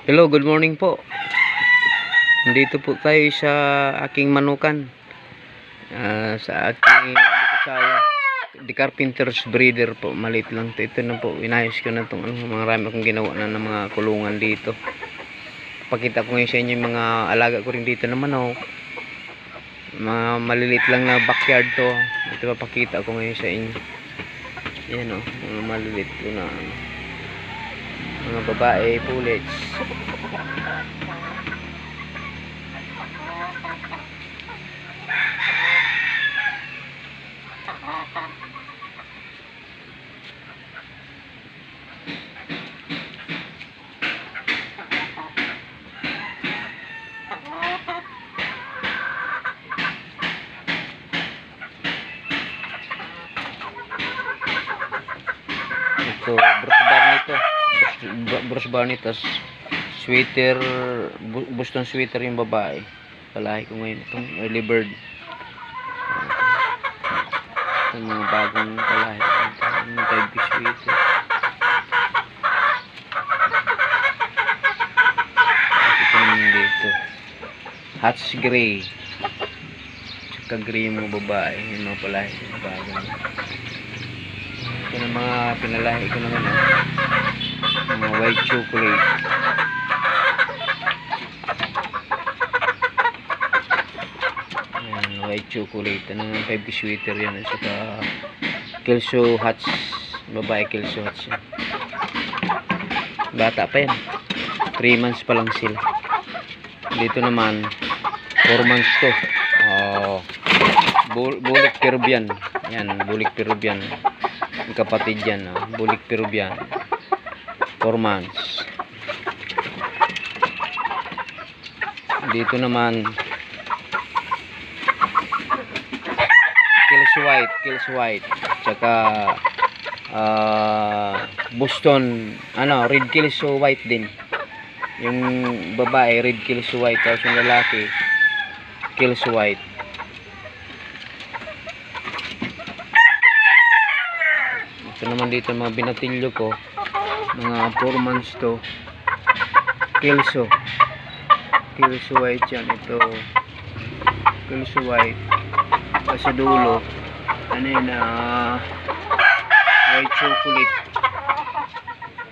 Hello, good morning po. Nandito po tayo sa aking manukan. Sa aking asawa. The Carpenter's Breeder po. Maliit lang ito. Ito na po. Inayos ko na itong mga rami akong ginawa na ng mga kulungan dito. Pakita ko ngayon sa inyo yung mga alaga ko rin dito na manok. Mga maliliit lang na backyard to. Ito papakita ko ngayon sa inyo. Yan o. Mga maliliit ko na mga babae pullets. Ito, brush bar nito, sweater, Boston sweater yung babae. Palahi ko ngayon itong early bird. Itong mga bagong palahi. Yung type of sweater. Ito naman dito. Hatch gray. Tsaka gray yung mga babae. Yung mga palahi. Yung bagong. Ito na mga pinalahi ko naman. Mga white chocolate. Ayan, white chocolate. Ano ng 5 sweater yan. At saka Kelso Hatch. Babae Kelso Hatch yan. Bata pa yan. 3 months pa lang sila. Dito naman 4 months to. Bulik Peruvian. Yan, bulik Peruvian. Yung kapatid yan. Bulik Peruvian. 4 months. Dito naman Kills White tsaka Boston Red Kills White din. Yung babae Red Kills White, tapos yung lalaki Kills White. Ito naman dito mga binatilyo ko, mga 4 months to. Kelso White yan. Ito Kelso White. Sa dulo yun,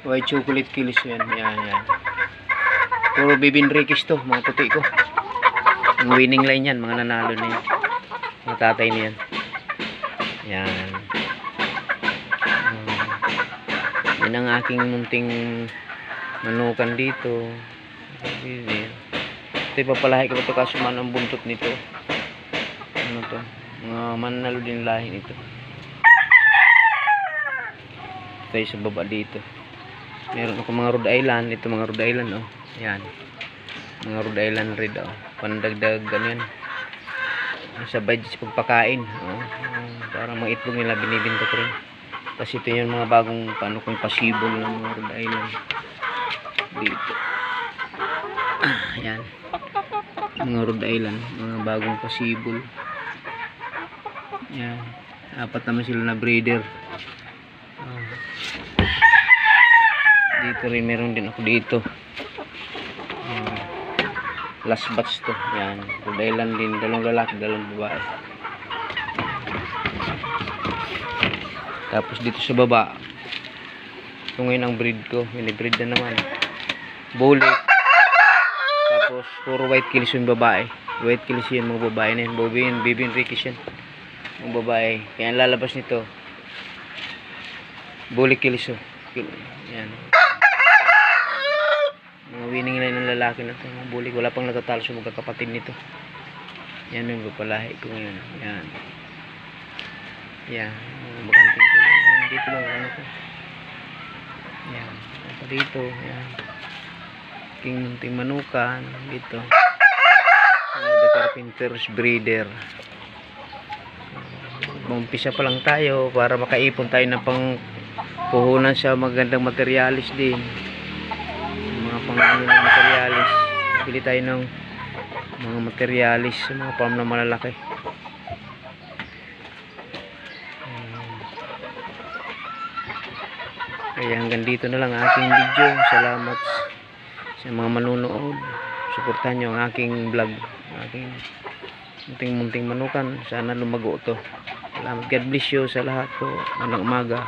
white chocolate Kelso yan. Yan. Puro Baby Enriquez to, mga puti ko. Ang winning line yan, mga nanalo na yan, mga tatay niyan. Yan. Yan ang aking munting manukan dito. Ito ipapalahi ko ito, kaso man ang buntot nito. Ano to? Mga manalo din lahi nito. Tayo sa baba dito. Meron ako mga Rhode Island. Ito mga Rhode Island Yan. Mga Rhode Island red pandagdag ganyan. Sabay sa pagpakain. Para mga itlog nila binibinta ko rin. Kasi ito yung mga bagong kung possible ng mga Rhode Island dito. Yan. Mga Rhode Island, mga bagong possible. Yan. 4 naman sila na breeder. Dito rin meron din ako dito. Last batch to. Yan. Rhode Island din, 2 lalaki, 2 babae. Tapos dito sa baba, ito ngayon ang breed ko. Mini-breed na naman. Bulik. Tapos puro white kills yung babae. White kills yan mga babae na yan. Baby Enriquez yan. Yung babae. Kaya ang lalabas nito, bulik kills. Yan. Mga winning line ng lalaki na ito. Mga bulik. Wala pang natatalo sa magkakapatid nito. Yan yung papalahi ko ngayon. Yan. Yan. Bakanting ko. Dito lang ko. Yan. Ito dito. Yan. King munting manukan. Dito. The Carpenter's Breeder. Umpisa pa lang tayo para makaipon tayo ng pangpuhunan sa magandang materialis din. Mga pangano ng materialis. Bili tayo ng mga materialis sa mga farm na malalaki. Kaya hanggang dito na lang aking video. Salamat sa mga manunood, suportahan nyo ang aking vlog, aking munting manukan. Sana lumago to. Salamat, God bless you sa lahat po. Magandang umaga.